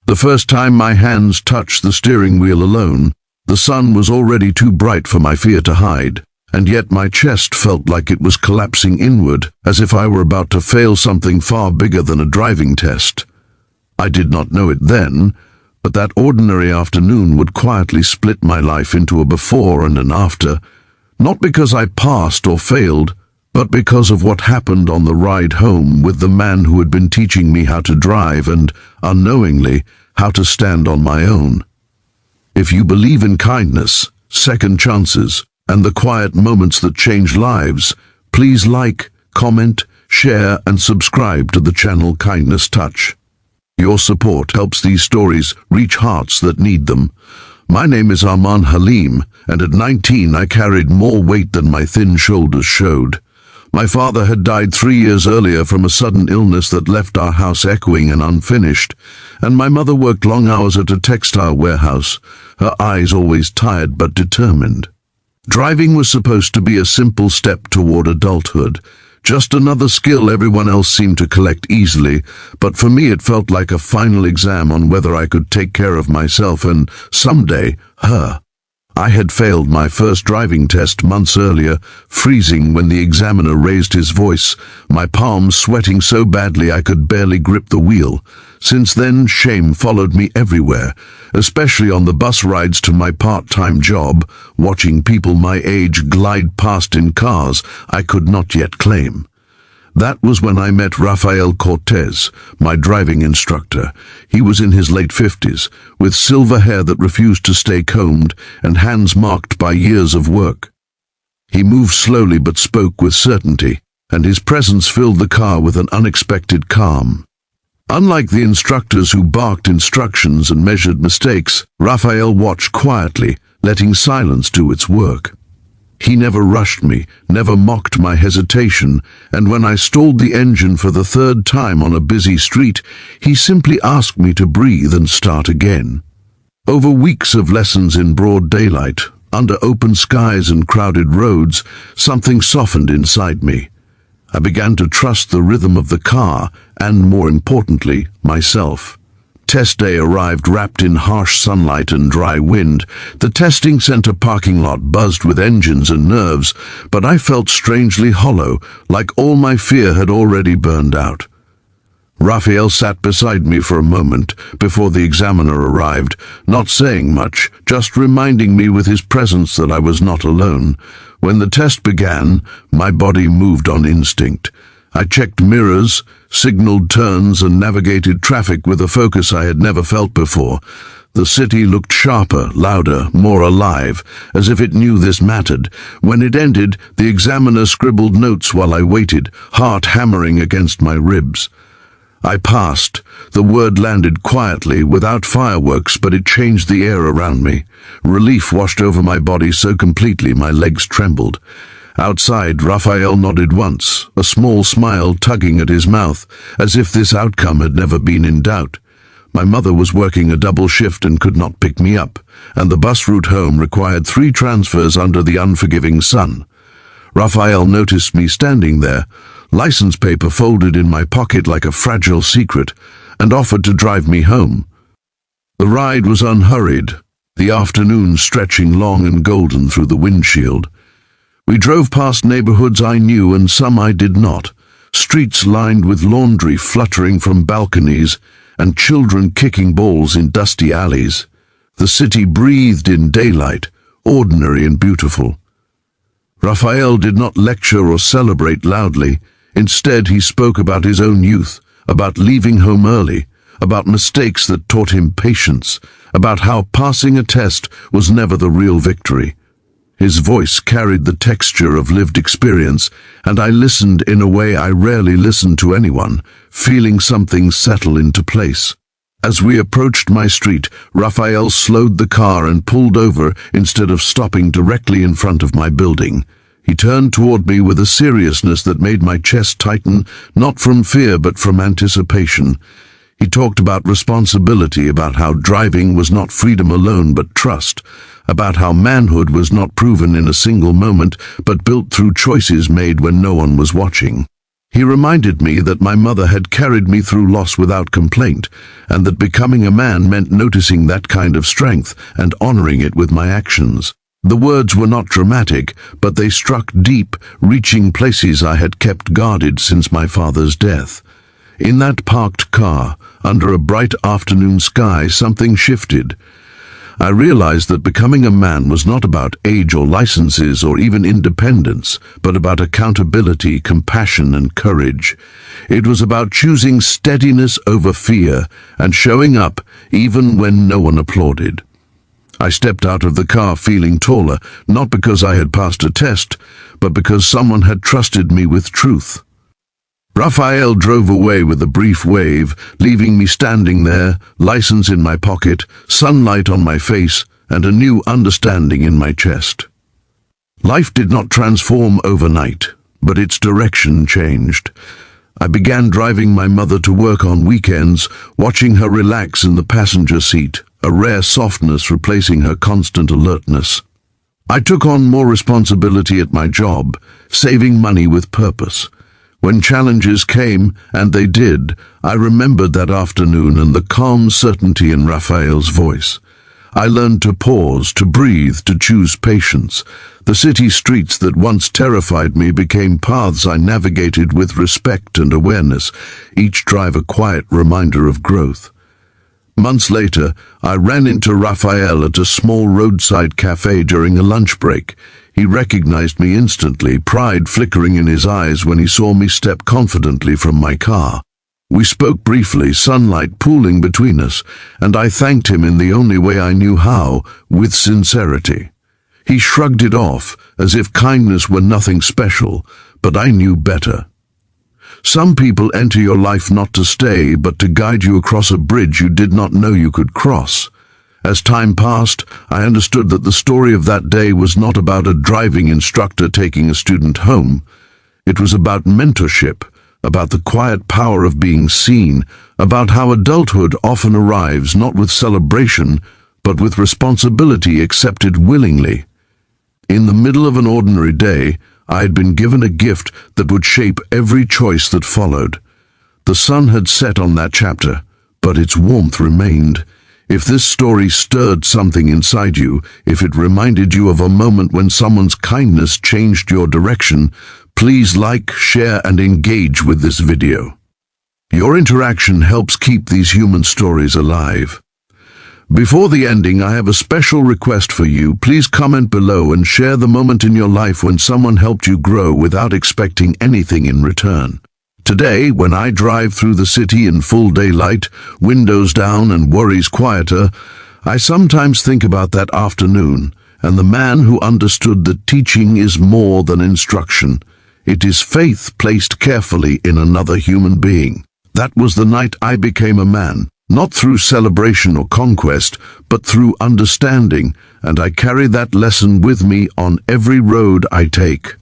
The first time my hands touched the steering wheel alone, the sun was already too bright for my fear to hide, and yet my chest felt like it was collapsing inward, as if I were about to fail something far bigger than a driving test. I did not know it then, but that ordinary afternoon would quietly split my life into a before and an after, not because I passed or failed, but because of what happened on the ride home with the man who had been teaching me how to drive and, unknowingly, how to stand on my own. If you believe in kindness, second chances, and the quiet moments that change lives, please like, comment, share, and subscribe to the channel Kindness Touch. Your support helps these stories reach hearts that need them. My name is Arman Halim, and at 19 I carried more weight than my thin shoulders showed. My father had died 3 years earlier from a sudden illness that left our house echoing and unfinished, and my mother worked long hours at a textile warehouse, her eyes always tired but determined. Driving was supposed to be a simple step toward adulthood, just another skill everyone else seemed to collect easily, but for me it felt like a final exam on whether I could take care of myself and, someday, her. I had failed my first driving test months earlier, freezing when the examiner raised his voice, my palms sweating so badly I could barely grip the wheel. Since then, shame followed me everywhere, especially on the bus rides to my part-time job, watching people my age glide past in cars I could not yet claim. That was when I met Rafael Cortez, my driving instructor. He was in his late 50s, with silver hair that refused to stay combed and hands marked by years of work. He moved slowly but spoke with certainty, and his presence filled the car with an unexpected calm. Unlike the instructors who barked instructions and measured mistakes, Rafael watched quietly, letting silence do its work. He never rushed me, never mocked my hesitation, and when I stalled the engine for the third time on a busy street, he simply asked me to breathe and start again. Over weeks of lessons in broad daylight, under open skies and crowded roads, something softened inside me. I began to trust the rhythm of the car and, more importantly, myself. Test day arrived wrapped in harsh sunlight and dry wind. The testing center parking lot buzzed with engines and nerves, but I felt strangely hollow, like all my fear had already burned out. Raphael sat beside me for a moment before the examiner arrived, not saying much, just reminding me with his presence that I was not alone. When the test began, my body moved on instinct. I checked mirrors, signaled turns, and navigated traffic with a focus I had never felt before. The city looked sharper, louder, more alive, as if it knew this mattered. When it ended, the examiner scribbled notes while I waited, heart hammering against my ribs. I passed. The word landed quietly, without fireworks, but it changed the air around me. Relief washed over my body so completely my legs trembled. Outside, Raphael nodded once, a small smile tugging at his mouth, as if this outcome had never been in doubt. My mother was working a double shift and could not pick me up, and the bus route home required 3 transfers under the unforgiving sun. Raphael noticed me standing there, license paper folded in my pocket like a fragile secret, and offered to drive me home. The ride was unhurried, the afternoon stretching long and golden through the windshield. We drove past neighborhoods I knew and some I did not, streets lined with laundry fluttering from balconies and children kicking balls in dusty alleys. The city breathed in daylight, ordinary and beautiful. Raphael did not lecture or celebrate loudly. Instead, he spoke about his own youth, about leaving home early, about mistakes that taught him patience, about how passing a test was never the real victory. His voice carried the texture of lived experience, and I listened in a way I rarely listened to anyone, feeling something settle into place. As we approached my street, Raphael slowed the car and pulled over instead of stopping directly in front of my building. He turned toward me with a seriousness that made my chest tighten, not from fear but from anticipation. He talked about responsibility, about how driving was not freedom alone but trust, about how manhood was not proven in a single moment but built through choices made when no one was watching. He reminded me that my mother had carried me through loss without complaint, and that becoming a man meant noticing that kind of strength and honoring it with my actions. The words were not dramatic, but they struck deep, reaching places I had kept guarded since my father's death. In that parked car, under a bright afternoon sky, something shifted. I realized that becoming a man was not about age or licenses or even independence, but about accountability, compassion, and courage. It was about choosing steadiness over fear and showing up even when no one applauded. I stepped out of the car feeling taller, not because I had passed a test, but because someone had trusted me with truth. Raphael drove away with a brief wave, leaving me standing there, license in my pocket, sunlight on my face, and a new understanding in my chest. Life did not transform overnight, but its direction changed. I began driving my mother to work on weekends, watching her relax in the passenger seat, a rare softness replacing her constant alertness. I took on more responsibility at my job, saving money with purpose. When challenges came, and they did, I remembered that afternoon and the calm certainty in Raphael's voice. I learned to pause, to breathe, to choose patience. The city streets that once terrified me became paths I navigated with respect and awareness, each drive a quiet reminder of growth. Months later, I ran into Raphael at a small roadside cafe during a lunch break. He recognized me instantly, pride flickering in his eyes when he saw me step confidently from my car. We spoke briefly, sunlight pooling between us, and I thanked him in the only way I knew how, with sincerity. He shrugged it off, as if kindness were nothing special, but I knew better. Some people enter your life not to stay, but to guide you across a bridge you did not know you could cross. As time passed, I understood that the story of that day was not about a driving instructor taking a student home. It was about mentorship, about the quiet power of being seen, about how adulthood often arrives not with celebration, but with responsibility accepted willingly. In the middle of an ordinary day, I had been given a gift that would shape every choice that followed. The sun had set on that chapter, but its warmth remained. If this story stirred something inside you, if it reminded you of a moment when someone's kindness changed your direction, please like, share, and engage with this video. Your interaction helps keep these human stories alive. Before the ending, I have a special request for you. Please comment below and share the moment in your life when someone helped you grow without expecting anything in return. Today, when I drive through the city in full daylight, windows down and worries quieter, I sometimes think about that afternoon and the man who understood that teaching is more than instruction. It is faith placed carefully in another human being. That was the night I became a man, not through celebration or conquest, but through understanding, and I carry that lesson with me on every road I take.